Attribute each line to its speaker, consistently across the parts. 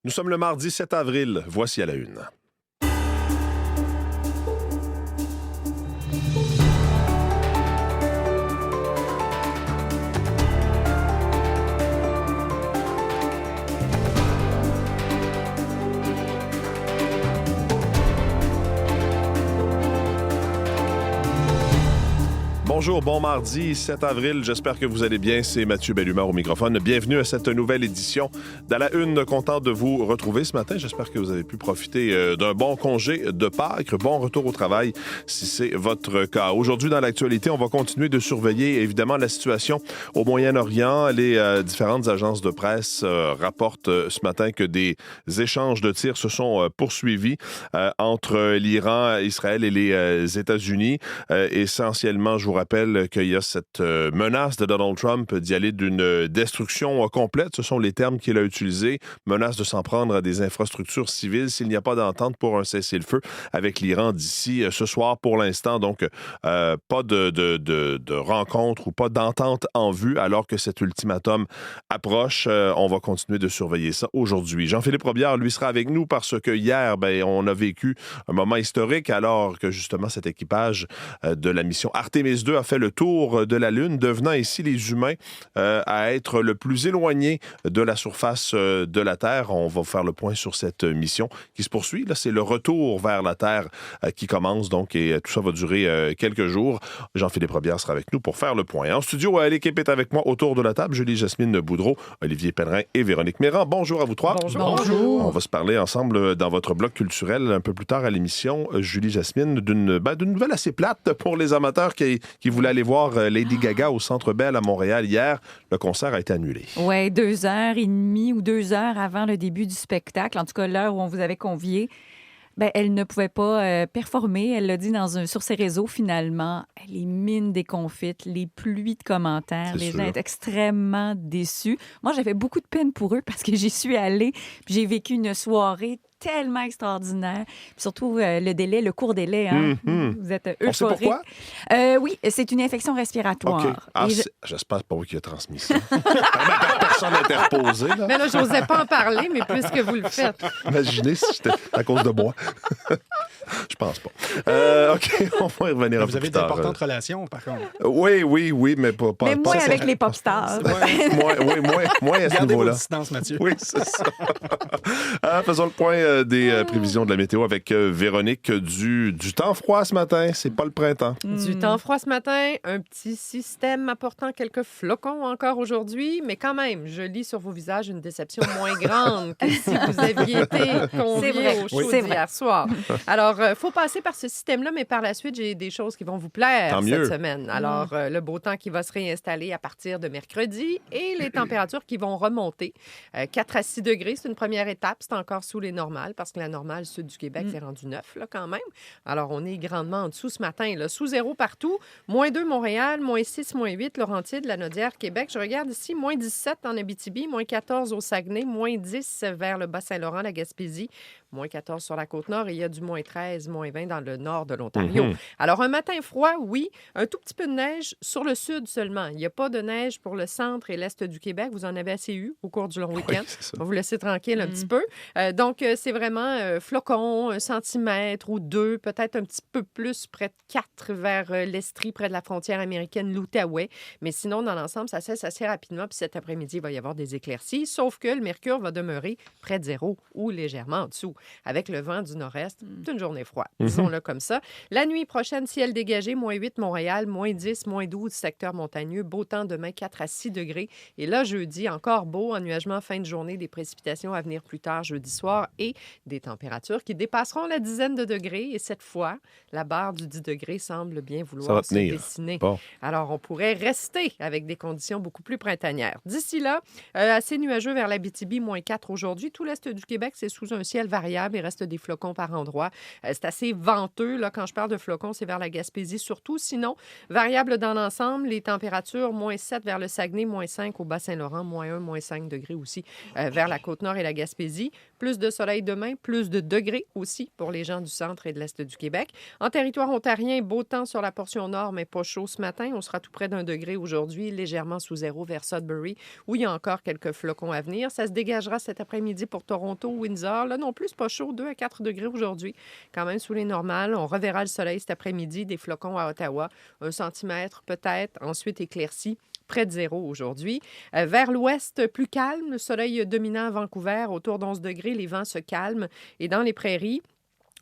Speaker 1: Nous sommes le mardi 7 avril. Voici à la une. Bonjour, bon mardi 7 avril. J'espère que vous allez bien. C'est Mathieu Bellumeur au microphone. Bienvenue à cette nouvelle édition d'À la Une. Content de vous retrouver ce matin. J'espère que vous avez pu profiter d'un bon congé de Pâques. Bon retour au travail si c'est votre cas. Aujourd'hui, dans l'actualité, on va continuer de surveiller évidemment la situation au Moyen-Orient. Les différentes agences de presse rapportent ce matin que des échanges de tirs se sont poursuivis entre l'Iran, Israël et les États-Unis. Essentiellement, je vous rappelle qu'il y a cette menace de Donald Trump d'y aller d'une destruction complète. Ce sont les termes qu'il a utilisés. Menace de s'en prendre à des infrastructures civiles s'il n'y a pas d'entente pour un cessez-le-feu avec l'Iran d'ici ce soir. Pour l'instant, donc, pas de rencontre ou pas d'entente en vue alors que cet ultimatum approche. On va continuer de surveiller ça aujourd'hui. Jean-Philippe Robillard, lui, sera avec nous parce que hier, on a vécu un moment historique alors que justement cet équipage de la mission Artemis 2 a fait le tour de la Lune, devenant ici les humains à être le plus éloignés de la surface de la Terre. On va faire le point sur cette mission qui se poursuit. Là, c'est le retour vers la Terre qui commence, donc, et tout ça va durer quelques jours. Jean-Philippe Robillard sera avec nous pour faire le point. En studio, l'équipe est avec moi autour de la table. Julie-Jasmine Boudreau, Olivier Pellerin et Véronique Méran. Bonjour à vous trois.
Speaker 2: Bonjour.
Speaker 1: On va se parler ensemble dans votre bloc culturel un peu plus tard à l'émission, Julie-Jasmine, d'une nouvelle assez plate pour les amateurs qui voulaient aller voir Lady Gaga au Centre Bell à Montréal hier. Le concert a été annulé.
Speaker 2: Oui, 2h30 ou 2 heures avant le début du spectacle, en tout cas l'heure où on vous avait convié. Elle ne pouvait pas performer. Elle l'a dit sur ses réseaux, finalement. Les mines déconfites, les pluies de commentaires. Les gens étaient extrêmement déçus. Moi, j'avais beaucoup de peine pour eux parce que j'y suis allée. Puis j'ai vécu une soirée tellement extraordinaire. Puis surtout, le court délai. Hein? Vous êtes euphorique.
Speaker 1: On sait pourquoi?
Speaker 2: Oui, c'est une infection respiratoire.
Speaker 1: Okay. J'espère pas qui a transmis ça. Personne interposé. Là.
Speaker 3: Mais là, je n'osais pas en parler, mais puisque vous le faites.
Speaker 1: Imaginez si c'était à cause de moi. Je pense pas. OK, on va y revenir un peu plus tard.
Speaker 4: Vous avez d'importantes relations, par contre.
Speaker 1: Oui, mais pas...
Speaker 2: Mais moins avec les pop stars.
Speaker 1: Moins à ce
Speaker 4: Gardez
Speaker 1: niveau-là.
Speaker 4: vos distances, Mathieu.
Speaker 1: Oui, c'est ça. Faisons le point des prévisions de la météo avec Véronique. Du temps froid ce matin, c'est pas le printemps.
Speaker 3: Du temps froid ce matin, un petit système apportant quelques flocons encore aujourd'hui, mais quand même, je lis sur vos visages une déception moins grande que si vous aviez été conviés au show d'hier soir. Alors, il faut passer par ce système-là, mais par la suite, j'ai des choses qui vont vous plaire cette semaine. Alors, le beau temps qui va se réinstaller à partir de mercredi et les températures qui vont remonter. 4 à 6 degrés, c'est une première étape. C'est encore sous les normales parce que la normale sud du Québec, c'est rendu 9 là, quand même. Alors, on est grandement en dessous ce matin. Là. Sous 0 partout. -2 Montréal, -6, -8 Laurentides, Lanaudière, Québec. Je regarde ici, -17 en Abitibi, -14 au Saguenay, -10 vers le Bas-Saint-Laurent, la Gaspésie, -14 sur la Côte-Nord et il y a du -13, -20 dans le nord de l'Ontario. Alors, un matin froid, oui. Un tout petit peu de neige sur le sud seulement. Il n'y a pas de neige pour le centre et l'est du Québec. Vous en avez assez eu au cours du long week-end. On va vous laisser tranquille un petit peu. Donc, c'est vraiment flocons, 1 centimètre ou 2, peut-être un petit peu plus, près de 4 vers l'Estrie, près de la frontière américaine, l'Outaouais. Mais sinon, dans l'ensemble, ça cesse assez rapidement. Puis cet après-midi, il va y avoir des éclaircies, sauf que le mercure va demeurer près de 0 ou légèrement en dessous. Avec le vent du nord-est, c'est une journée froide, disons-le comme ça. La nuit prochaine, ciel dégagé, -8 Montréal, -10, -12 secteur montagneux. Beau temps demain, 4 à 6 degrés. Et là, jeudi, encore beau, ennuagement fin de journée, des précipitations à venir plus tard jeudi soir et des températures qui dépasseront la dizaine de degrés. Et cette fois, la barre du 10 degrés semble bien vouloir se dessiner.
Speaker 1: Bon.
Speaker 3: Alors, on pourrait rester avec des conditions beaucoup plus printanières. D'ici là, assez nuageux vers l'Abitibi, -4 aujourd'hui. Tout l'est du Québec, c'est sous un ciel variable. variable. Il reste des flocons par endroit. C'est assez venteux. Là, quand je parle de flocons, c'est vers la Gaspésie surtout. Sinon, variable dans l'ensemble. Les températures, -7 vers le Saguenay, -5 au Bas-Saint-Laurent, -1, -5 degrés aussi vers la Côte-Nord et la Gaspésie. Plus de soleil demain, plus de degrés aussi pour les gens du centre et de l'est du Québec. En territoire ontarien, beau temps sur la portion nord, mais pas chaud ce matin. On sera tout près d'1 degré aujourd'hui, légèrement sous zéro vers Sudbury, où il y a encore quelques flocons à venir. Ça se dégagera cet après-midi pour Toronto, Windsor. Là non plus, c'est pas chaud, 2 à 4 degrés aujourd'hui, quand même sous les normales. On reverra le soleil cet après-midi, des flocons à Ottawa, 1 centimètre peut-être, ensuite éclairci. Près de zéro aujourd'hui. Vers l'ouest, plus calme, le soleil dominant à Vancouver, autour d'11 degrés, les vents se calment. Et dans les prairies,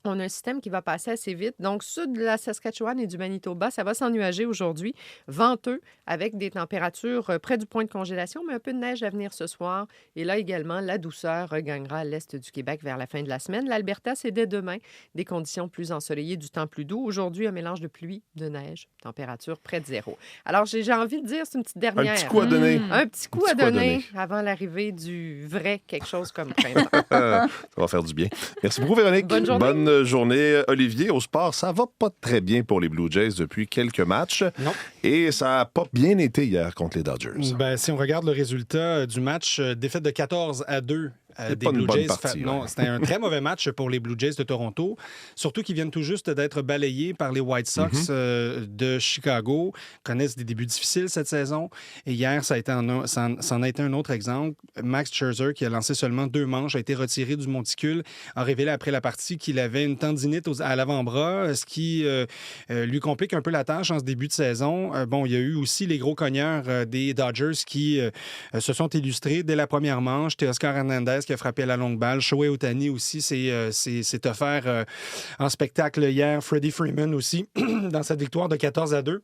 Speaker 3: on a un système qui va passer assez vite. Donc, sud de la Saskatchewan et du Manitoba, ça va s'ennuager aujourd'hui. Venteux, avec des températures près du point de congélation, mais un peu de neige à venir ce soir. Et là également, la douceur regagnera à l'est du Québec vers la fin de la semaine. L'Alberta, c'est dès demain. Des conditions plus ensoleillées, du temps plus doux. Aujourd'hui, un mélange de pluie, de neige, température près de zéro. Alors, j'ai envie de dire, c'est une petite dernière.
Speaker 1: Un petit coup à donner.
Speaker 3: Un petit coup à donner avant l'arrivée du vrai quelque chose comme printemps.
Speaker 1: Ça va faire du bien. Merci beaucoup, Véronique.
Speaker 3: Bonne journée.
Speaker 1: Bonne journée, Olivier. Au sport, ça va pas très bien pour les Blue Jays depuis quelques matchs.
Speaker 4: Non.
Speaker 1: Et ça n'a pas bien été hier contre les Dodgers.
Speaker 4: Ben, si on regarde le résultat du match, défaite de 14-2.
Speaker 1: C'est
Speaker 4: Des
Speaker 1: pas une
Speaker 4: Blue
Speaker 1: bonne
Speaker 4: Jays.
Speaker 1: partie,
Speaker 4: Non,
Speaker 1: ouais.
Speaker 4: c'était un très mauvais match pour les Blue Jays de Toronto, surtout qu'ils viennent tout juste d'être balayés par les White Sox de Chicago, connaissent des débuts difficiles cette saison. Et hier, ça en a été un autre exemple. Max Scherzer, qui a lancé seulement 2 manches, a été retiré du monticule, a révélé après la partie qu'il avait une tendinite à l'avant-bras, ce qui lui complique un peu la tâche en ce début de saison. Bon, il y a eu aussi les gros cogneurs des Dodgers qui se sont illustrés dès la première manche. Teoscar Hernandez qui a frappé à la longue balle. Shohei Ohtani aussi s'est offert en spectacle hier. Freddie Freeman aussi dans cette victoire de 14-2.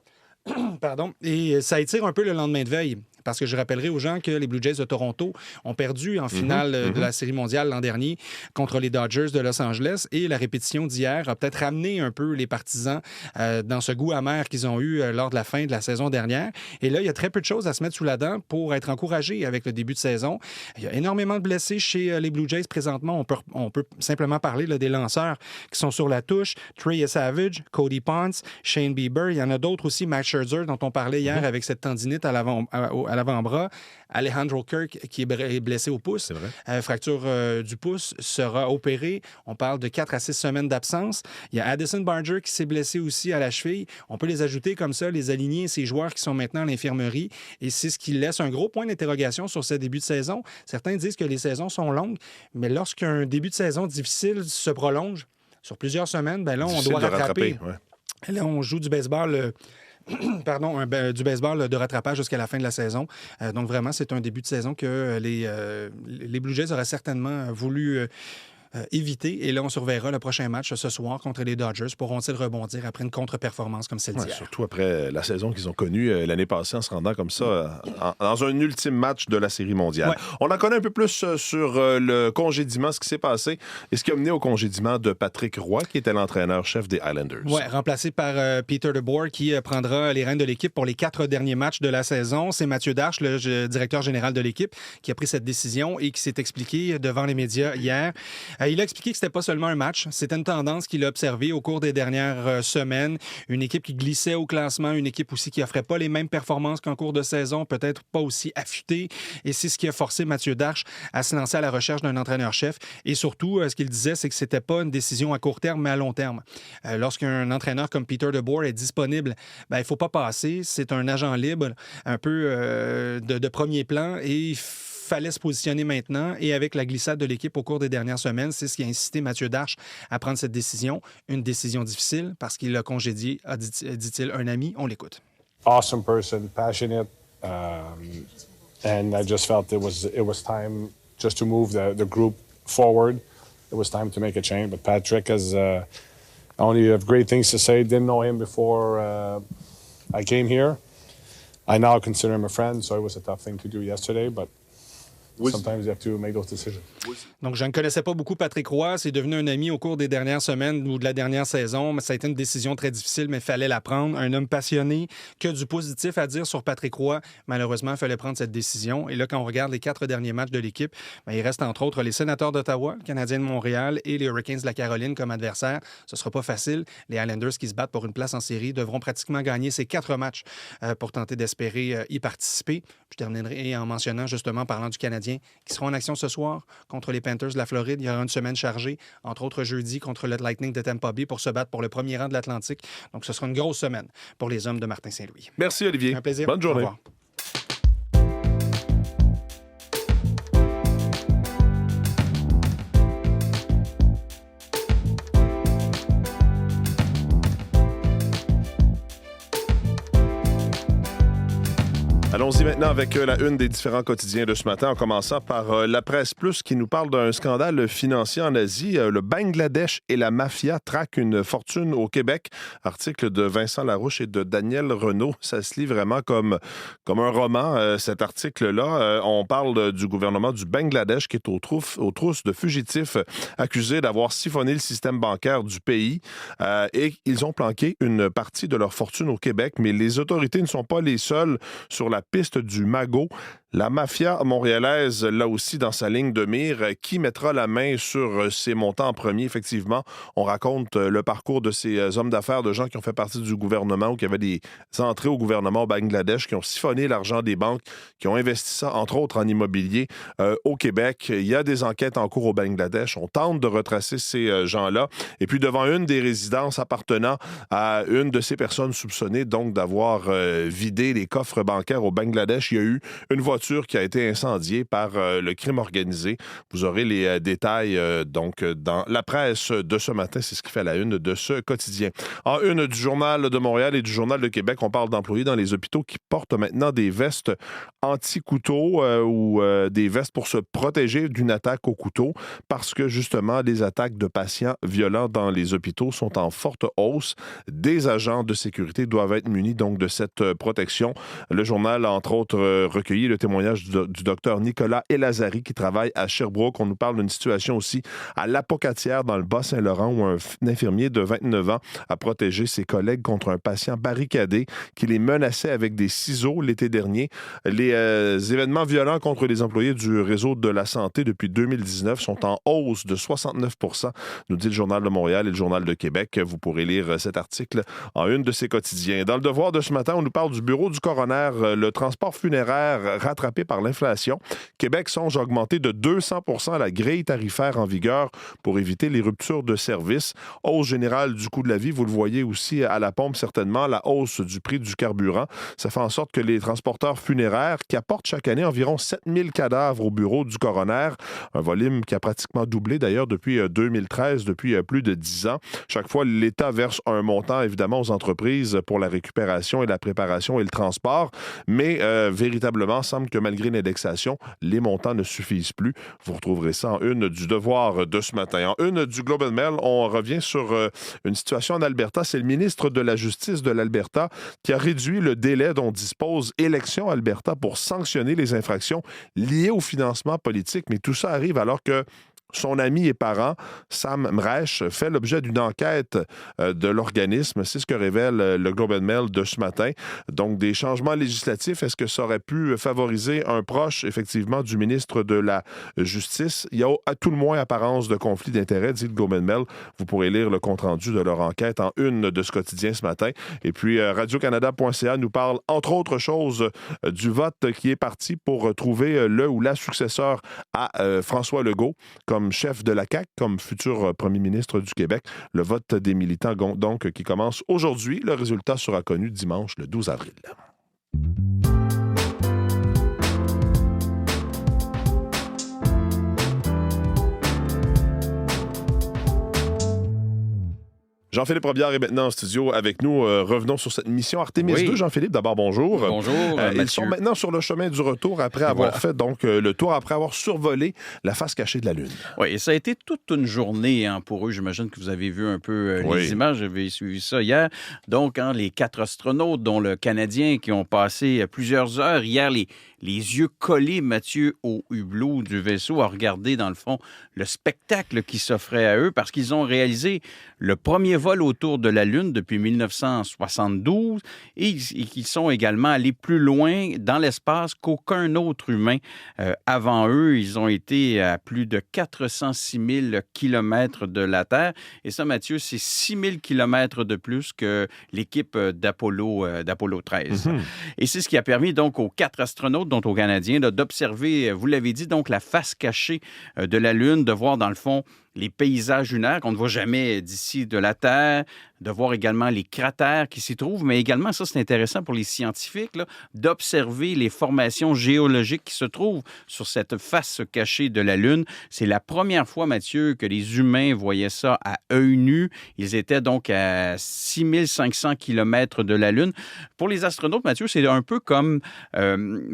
Speaker 4: Pardon. Et ça étire un peu le lendemain de veille. Parce que je rappellerai aux gens que les Blue Jays de Toronto ont perdu en finale de la Série mondiale l'an dernier contre les Dodgers de Los Angeles. Et la répétition d'hier a peut-être ramené un peu les partisans dans ce goût amer qu'ils ont eu lors de la fin de la saison dernière. Et là, il y a très peu de choses à se mettre sous la dent pour être encouragés avec le début de saison. Il y a énormément de blessés chez les Blue Jays présentement. On peut simplement parler là, des lanceurs qui sont sur la touche. Trey Savage, Cody Ponce, Shane Bieber. Il y en a d'autres aussi, Max Scherzer, dont on parlait hier avec cette tendinite à l'avant-bras. Alejandro Kirk, qui est blessé au pouce. Fracture du pouce, sera opéré. On parle de 4 à 6 semaines d'absence. Il y a Addison Barger qui s'est blessé aussi à la cheville. On peut les ajouter comme ça, les aligner, ces joueurs qui sont maintenant à l'infirmerie. Et c'est ce qui laisse un gros point d'interrogation sur ce début de saison. Certains disent que les saisons sont longues, mais lorsqu'un début de saison difficile se prolonge sur plusieurs semaines, ben là, on doit rattraper. Ouais. Là, on joue du baseball... du baseball de rattrapage jusqu'à la fin de la saison. Donc, vraiment, c'est un début de saison que les Blue Jays auraient certainement voulu éviter. Et là, on surveillera le prochain match ce soir contre les Dodgers. Pourront-ils rebondir après une contre-performance comme celle d'hier?
Speaker 1: Surtout après la saison qu'ils ont connue l'année passée en se rendant comme ça dans un ultime match de la Série mondiale. Ouais. On en connaît un peu plus sur le congédiement, ce qui s'est passé et ce qui a mené au congédiement de Patrick Roy, qui était l'entraîneur-chef des Islanders.
Speaker 4: Oui, remplacé par Peter DeBoer, qui prendra les rênes de l'équipe pour les 4 derniers matchs de la saison. C'est Mathieu Darche, le directeur général de l'équipe, qui a pris cette décision et qui s'est expliqué devant les médias hier. Il a expliqué que c'était pas seulement un match, c'était une tendance qu'il a observée au cours des dernières semaines. Une équipe qui glissait au classement, une équipe aussi qui offrait pas les mêmes performances qu'en cours de saison, peut-être pas aussi affûtée. Et c'est ce qui a forcé Mathieu Darche à se lancer à la recherche d'un entraîneur-chef. Et surtout, ce qu'il disait, c'est que c'était pas une décision à court terme, mais à long terme. Lorsqu'un entraîneur comme Peter DeBoer est disponible, il faut pas passer. C'est un agent libre, un peu de premier plan, et fallait se positionner maintenant. Et avec la glissade de l'équipe au cours des dernières semaines, c'est ce qui a incité Mathieu Darche à prendre cette décision. Une décision difficile parce qu'il a congédié, dit-il, un ami. On l'écoute.
Speaker 5: Awesome person, passionate, and I just felt it was time just to move the group forward. It was time to make a change. But Patrick has only have great things to say. Didn't know him before I came here. I now consider him a friend, so it was a tough thing to do yesterday, but sometimes you have to make those decisions.
Speaker 4: Donc, je ne connaissais pas beaucoup Patrick Roy. C'est devenu un ami au cours des dernières semaines ou de la dernière saison. Ça a été une décision très difficile, mais il fallait la prendre. Un homme passionné, que du positif à dire sur Patrick Roy. Malheureusement, il fallait prendre cette décision. Et là, quand on regarde les 4 derniers matchs de l'équipe, il reste entre autres les Sénateurs d'Ottawa, le Canadien de Montréal et les Hurricanes de la Caroline comme adversaires. Ce ne sera pas facile. Les Islanders qui se battent pour une place en série devront pratiquement gagner ces 4 matchs pour tenter d'espérer y participer. Je terminerai en mentionnant, justement, parlant du Canadien, qui seront en action ce soir contre les Panthers de la Floride. Il y aura une semaine chargée, entre autres jeudi, contre le Lightning de Tampa Bay pour se battre pour le premier rang de l'Atlantique. Donc, ce sera une grosse semaine pour les hommes de Martin Saint-Louis.
Speaker 1: Merci, Olivier.
Speaker 4: Un plaisir.
Speaker 1: Bonne journée.
Speaker 4: Au revoir.
Speaker 1: Allons-y maintenant avec la une des différents quotidiens de ce matin, en commençant par La Presse Plus qui nous parle d'un scandale financier en Asie. Le Bangladesh et la mafia traquent une fortune au Québec. Article de Vincent Larouche et de Daniel Renaud. Ça se lit vraiment comme un roman, cet article-là. On parle du gouvernement du Bangladesh qui est aux trousses de fugitifs accusés d'avoir siphonné le système bancaire du pays. Et ils ont planqué une partie de leur fortune au Québec, mais les autorités ne sont pas les seules sur la piste du magot. La mafia montréalaise, là aussi, dans sa ligne de mire, qui mettra la main sur ces montants en premier? Effectivement, on raconte le parcours de ces hommes d'affaires, de gens qui ont fait partie du gouvernement ou qui avaient des entrées au gouvernement au Bangladesh, qui ont siphonné l'argent des banques, qui ont investi ça, entre autres, en immobilier au Québec. Il y a des enquêtes en cours au Bangladesh. On tente de retracer ces gens-là. Et puis, devant une des résidences appartenant à une de ces personnes soupçonnées, donc, d'avoir vidé les coffres bancaires au Bangladesh, il y a eu une voiture qui a été incendiée par le crime organisé. Vous aurez les détails donc dans la presse de ce matin. C'est ce qui fait la une de ce quotidien. En une du Journal de Montréal et du Journal de Québec, on parle d'employés dans les hôpitaux qui portent maintenant des vestes anti-couteau ou des vestes pour se protéger d'une attaque au couteau parce que justement, les attaques de patients violents dans les hôpitaux sont en forte hausse. Des agents de sécurité doivent être munis donc de cette protection. Le journal a entre autres recueilli le témoignage du docteur Nicolas Elazari qui travaille à Sherbrooke. On nous parle d'une situation aussi à l'Apocatière dans le Bas-Saint-Laurent où un infirmier de 29 ans a protégé ses collègues contre un patient barricadé qui les menaçait avec des ciseaux l'été dernier. Les événements violents contre les employés du réseau de la santé depuis 2019 sont en hausse de 69 %, nous dit le Journal de Montréal et le Journal de Québec. Vous pourrez lire cet article en une de ses quotidiens. Dans le Devoir de ce matin, on nous parle du bureau du coroner, le transport funéraire rattrapé par l'inflation. Québec songe à augmenter de 200 % la grille tarifaire en vigueur pour éviter les ruptures de service. Hausse générale du coût de la vie, vous le voyez aussi à la pompe certainement, la hausse du prix du carburant. Ça fait en sorte que les transporteurs funéraires qui apportent chaque année environ 7000 cadavres au bureau du coroner, un volume qui a pratiquement doublé d'ailleurs depuis 2013, depuis plus de 10 ans. Chaque fois, l'État verse un montant évidemment aux entreprises pour la récupération et la préparation et le transport, mais véritablement, semble que malgré l'indexation, les montants ne suffisent plus. Vous retrouverez ça en une du Devoir de ce matin. En une du Globe and Mail, on revient sur une situation en Alberta. C'est le ministre de la Justice de l'Alberta qui a réduit le délai dont dispose Élections Alberta pour sanctionner les infractions liées au financement politique. Mais tout ça arrive alors que son ami et parent, Sam Mresh, fait l'objet d'une enquête de l'organisme. C'est ce que révèle le Globe and Mail de ce matin. Donc, des changements législatifs, est-ce que ça aurait pu favoriser un proche, effectivement, du ministre de la Justice? Il y a à tout le moins apparence de conflit d'intérêts, dit le Globe and Mail. Vous pourrez lire le compte-rendu de leur enquête en une de ce quotidien ce matin. Et puis, Radio-Canada.ca nous parle, entre autres choses, du vote qui est parti pour trouver le ou la successeur à François Legault comme chef de la CAQ, comme futur premier ministre du Québec. Le vote des militants, donc, qui commence aujourd'hui. Le résultat sera connu dimanche, le 12 avril. Jean-Philippe Robillard est maintenant en studio avec nous. Revenons sur cette mission Artemis 2. Jean-Philippe, d'abord, bonjour.
Speaker 6: Bonjour,
Speaker 1: Ils sont maintenant sur le chemin du retour après avoir fait donc le tour, après avoir survolé la face cachée de la Lune.
Speaker 6: Oui, et ça a été toute une journée pour eux. J'imagine que vous avez vu un peu les images. J'avais suivi ça hier. Donc, les 4 astronautes, dont le Canadien, qui ont passé plusieurs heures hier, les yeux collés, Mathieu, au hublot du vaisseau, à regarder, dans le fond, le spectacle qui s'offrait à eux, parce qu'ils ont réalisé le premier vol autour de la Lune depuis 1972 et qu'ils sont également allés plus loin dans l'espace qu'aucun autre humain avant eux. Ils ont été à plus de 406 000 kilomètres de la Terre. Et ça, Mathieu, c'est 6 000 kilomètres de plus que l'équipe d'Apollo 13. Mm-hmm. Et c'est ce qui a permis donc aux 4 astronautes, dont aux Canadiens, d'observer, vous l'avez dit, donc la face cachée de la Lune, de voir dans le fond les paysages lunaires qu'on ne voit jamais d'ici de la Terre, de voir également les cratères qui s'y trouvent, mais également, ça c'est intéressant pour les scientifiques, là, d'observer les formations géologiques qui se trouvent sur cette face cachée de la Lune. C'est la première fois, Mathieu, que les humains voyaient ça à œil nu. Ils étaient donc à 6500 kilomètres de la Lune. Pour les astronautes, Mathieu, c'est un peu comme,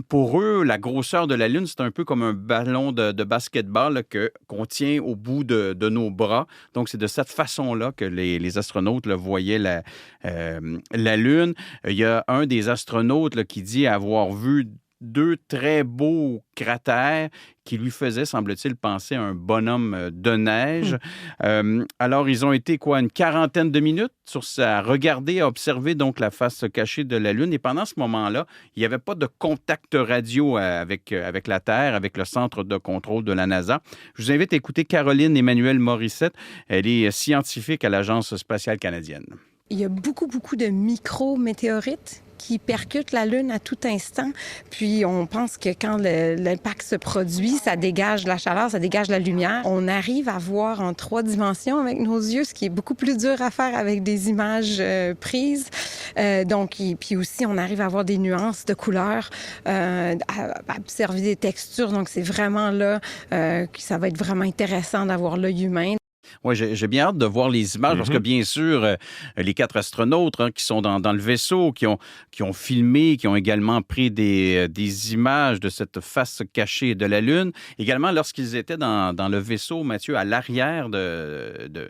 Speaker 6: pour eux, la grosseur de la Lune, c'est un peu comme un ballon de basketball qu'on tient au bout de nos bras. Donc, c'est de cette façon-là que les astronautes voyaient la Lune. Il y a un des astronautes qui dit avoir vu 2 très beaux cratères qui lui faisaient, semble-t-il, penser à un bonhomme de neige. Alors, ils ont été, une quarantaine de minutes à regarder, à observer donc la face cachée de la Lune. Et pendant ce moment-là, il n'y avait pas de contact radio avec la Terre, avec le centre de contrôle de la NASA. Je vous invite à écouter Caroline Emmanuelle Morissette. Elle est scientifique à l'Agence spatiale canadienne.
Speaker 7: Il y a beaucoup de micro-météorites qui percutent la Lune à tout instant. Puis on pense que quand l'impact se produit, ça dégage de la chaleur, ça dégage de la lumière. On arrive à voir en 3 dimensions avec nos yeux, ce qui est beaucoup plus dur à faire avec des images prises. Puis aussi, on arrive à voir des nuances de couleurs, à observer des textures. Donc c'est vraiment là que ça va être vraiment intéressant d'avoir l'œil humain.
Speaker 6: Oui, j'ai bien hâte de voir les images parce que, bien sûr, les 4 astronautes qui sont dans le vaisseau, qui ont filmé, qui ont également pris des images de cette face cachée de la Lune. Également, lorsqu'ils étaient dans le vaisseau, Mathieu, à l'arrière de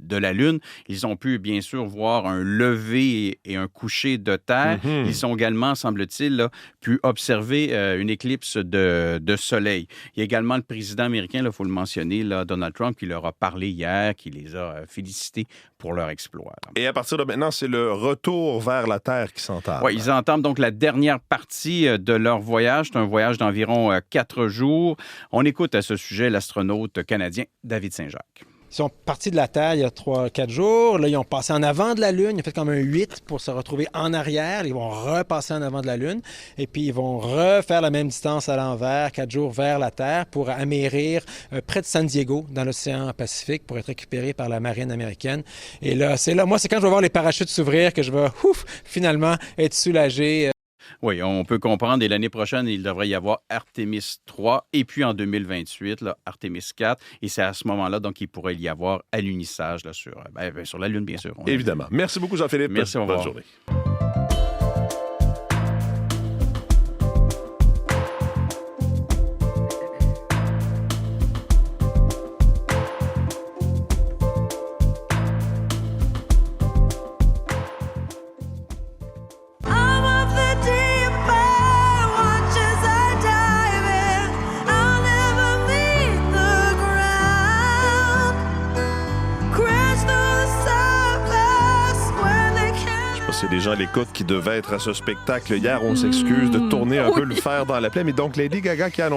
Speaker 6: la Lune, ils ont pu, bien sûr, voir un lever et un coucher de Terre. Mm-hmm. Ils ont également, semble-t-il, pu observer une éclipse de soleil. Il y a également le président américain, il faut le mentionner, Donald Trump, qui leur a parlé hier, qui les a félicités pour leur exploit.
Speaker 1: Et à partir de maintenant, c'est le retour vers la Terre qui s'entame.
Speaker 6: Oui, ils entament donc la dernière partie de leur voyage. C'est un voyage d'environ 4 jours. On écoute à ce sujet l'astronaute canadien David Saint-Jacques.
Speaker 8: Ils sont partis de la Terre il y a 3-4 jours. Là, ils ont passé en avant de la Lune. Ils ont fait comme un 8 pour se retrouver en arrière. Ils vont repasser en avant de la Lune. Et puis, ils vont refaire la même distance à l'envers, 4 jours vers la Terre, pour amérir près de San Diego, dans l'océan Pacifique, pour être récupérés par la marine américaine. Et là, c'est quand je vais voir les parachutes s'ouvrir que je vais, finalement, être soulagé.
Speaker 6: Oui, on peut comprendre. Et l'année prochaine, il devrait y avoir Artemis 3 et puis en 2028, Artemis 4. Et c'est à ce moment-là, donc, il pourrait y avoir alunissage sur la Lune, bien sûr.
Speaker 1: Évidemment. Merci beaucoup, Jean-Philippe.
Speaker 6: Merci, au revoir.
Speaker 1: Bonne journée. C'est des gens à l'écoute qui devaient être à ce spectacle hier. On s'excuse de tourner un peu le fer dans la plaie. Mais donc, Lady Gaga qui a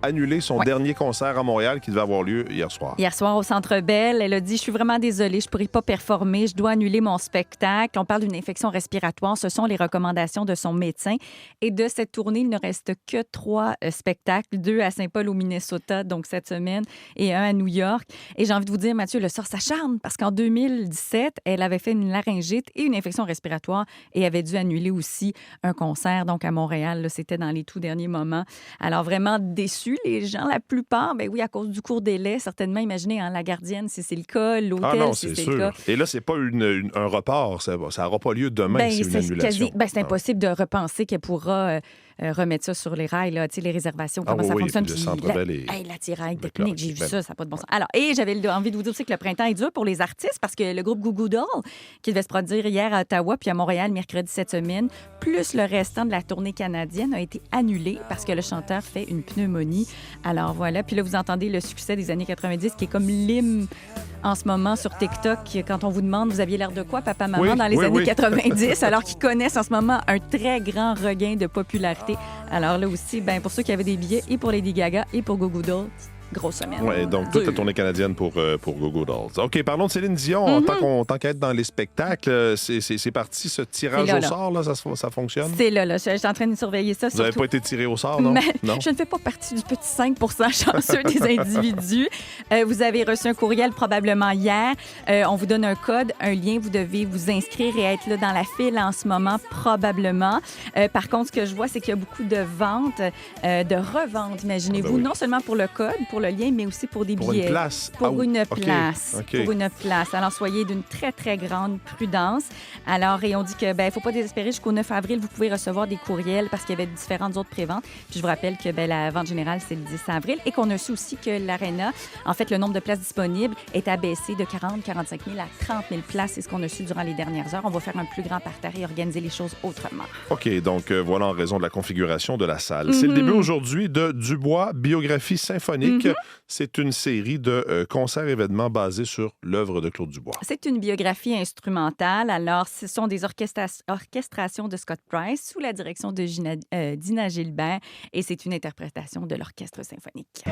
Speaker 1: annulé son dernier concert à Montréal qui devait avoir lieu hier soir.
Speaker 2: Hier soir au Centre Bell, elle a dit « Je suis vraiment désolée, je ne pourrai pas performer, je dois annuler mon spectacle. » On parle d'une infection respiratoire. Ce sont les recommandations de son médecin. Et de cette tournée, il ne reste que 3 spectacles, 2 à Saint-Paul au Minnesota, donc cette semaine, et 1 à New York. Et j'ai envie de vous dire, Mathieu, le sort s'acharne parce qu'en 2017, elle avait fait une laryngite et une infection infection respiratoire et avait dû annuler aussi un concert, donc à Montréal. Là, c'était dans les tout derniers moments. Alors, vraiment déçus, les gens, la plupart, ben oui, à cause du court délai, certainement, imaginez, hein, la gardienne, si c'est le cas, l'hôtel, si c'est le cas.
Speaker 1: Et là, c'est pas un report, ça n'aura pas lieu demain, c'est une annulation.
Speaker 2: C'est impossible de repenser qu'elle pourra remettre ça sur les rails, là, les réservations, comment ça fonctionne. L'attirail technique, j'ai vu ça n'a pas de bon sens. Alors, et j'avais envie de vous dire aussi que le printemps est dur pour les artistes parce que le groupe Goo Goo Dolls, qui devait se produire hier à Ottawa puis à Montréal mercredi cette semaine, plus le restant de la tournée canadienne a été annulé parce que le chanteur fait une pneumonie. Alors voilà, puis là, vous entendez le succès des années 90 qui est comme l'hymne en ce moment sur TikTok. Quand on vous demande, vous aviez l'air de quoi, papa, maman, dans les années 90, alors qu'ils connaissent en ce moment un très grand regain de popularité. Alors là aussi, pour ceux qui avaient des billets, et pour Lady Gaga et pour Goo Goo Dolls, grosse semaine.
Speaker 1: Oui, donc toute la tournée canadienne pour Goo Goo Dolls. OK, parlons de Céline Dion. Tant qu'à être dans les spectacles, c'est parti, ce tirage au sort, là, ça fonctionne?
Speaker 2: C'est là. Je suis en train de surveiller ça.
Speaker 1: Vous n'avez pas été tiré au sort, non? Non?
Speaker 2: Je ne fais pas partie du petit 5 chanceux des individus. Vous avez reçu un courriel probablement hier. On vous donne un code, un lien. Vous devez vous inscrire et être là dans la file en ce moment, probablement. Par contre, ce que je vois, c'est qu'il y a beaucoup de ventes, de reventes, imaginez-vous, non seulement pour le code, pour le lien, mais aussi pour des billets.
Speaker 1: Pour une place?
Speaker 2: Pour une place. Alors, soyez d'une très, très grande prudence. Alors, et on dit que, il ne faut pas désespérer. Jusqu'au 9 avril, vous pouvez recevoir des courriels parce qu'il y avait différentes autres préventes. Puis, je vous rappelle que la vente générale, c'est le 10 avril et qu'on a su aussi que l'Arena, en fait, le nombre de places disponibles est abaissé de 45 000 à 30 000 places. C'est ce qu'on a su durant les dernières heures. On va faire un plus grand parterre et organiser les choses autrement.
Speaker 1: OK, donc voilà en raison de la configuration de la salle. C'est le début aujourd'hui de Dubois, biographie symphonique. C'est une série de concerts-événements basés sur l'œuvre de Claude Dubois.
Speaker 2: C'est une biographie instrumentale. Alors, ce sont des orchestrations de Scott Price sous la direction de Dina Gilbert et c'est une interprétation de l'orchestre symphonique.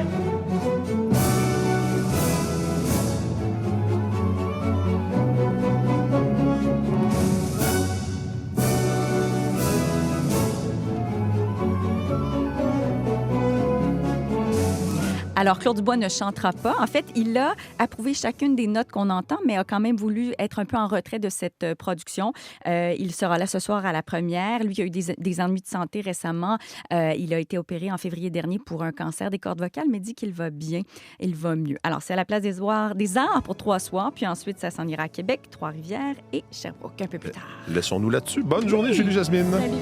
Speaker 2: Alors, Claude Dubois ne chantera pas. En fait, il a approuvé chacune des notes qu'on entend, mais a quand même voulu être un peu en retrait de cette production. Il sera là ce soir à la première. Lui qui a eu des ennuis de santé récemment. Il a été opéré en février dernier pour un cancer des cordes vocales, mais dit qu'il va bien, il va mieux. Alors, c'est à la Place des Arts pour 3 soirs, puis ensuite, ça s'en ira à Québec, Trois-Rivières et Sherbrooke un peu plus tard.
Speaker 1: Laissons-nous là-dessus. Bonne journée, Julie Jasmine.
Speaker 2: Salut.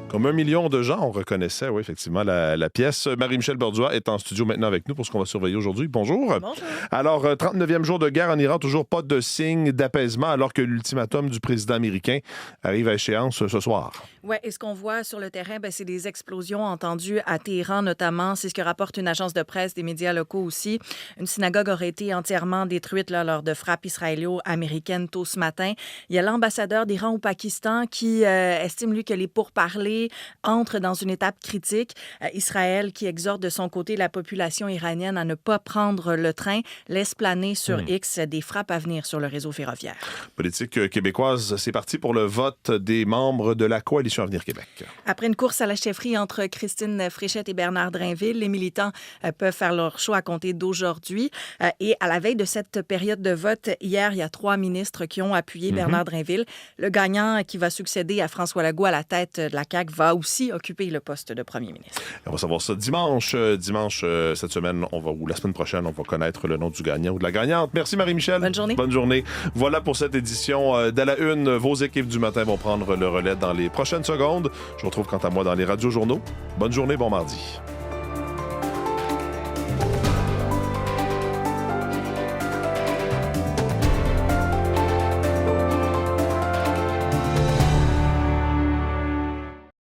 Speaker 1: Comme 1 million de gens, on reconnaissait, oui, effectivement, la pièce. Marie-Michel Borduas est en studio maintenant avec nous pour ce qu'on va surveiller aujourd'hui. Bonjour.
Speaker 9: Bonjour.
Speaker 1: Alors, 39e jour de guerre en Iran, toujours pas de signe d'apaisement alors que l'ultimatum du président américain arrive à échéance ce soir.
Speaker 9: Oui, et ce qu'on voit sur le terrain, c'est des explosions entendues à Téhéran notamment. C'est ce que rapporte une agence de presse, des médias locaux aussi. Une synagogue aurait été entièrement détruite lors de frappes israélo-américaines tôt ce matin. Il y a l'ambassadeur d'Iran au Pakistan qui estime, lui, que les pourparlers entrent dans une étape critique. Israël, qui exhorte de son côté la population iranienne à ne pas prendre le train, laisse planer sur X des frappes à venir sur le réseau ferroviaire.
Speaker 1: Politique québécoise, c'est parti pour le vote des membres de la Coalition Avenir Québec.
Speaker 9: Après une course à la chefferie entre Christine Fréchette et Bernard Drainville, les militants peuvent faire leur choix à compter d'aujourd'hui. Et à la veille de cette période de vote, hier, il y a 3 ministres qui ont appuyé Bernard Drainville. Le gagnant qui va succéder à François Legault à la tête de la CAQ va aussi occuper le poste de premier ministre.
Speaker 1: On va savoir ça dimanche. Cette semaine, ou la semaine prochaine, on va connaître le nom du gagnant ou de la gagnante. Merci Marie-Michel.
Speaker 9: Bonne journée.
Speaker 1: Bonne journée. Voilà pour cette édition d'À la Une. Vos équipes du matin vont prendre le relais dans les prochaines secondes. Je vous retrouve quant à moi dans les radios-journaux. Bonne journée, bon mardi.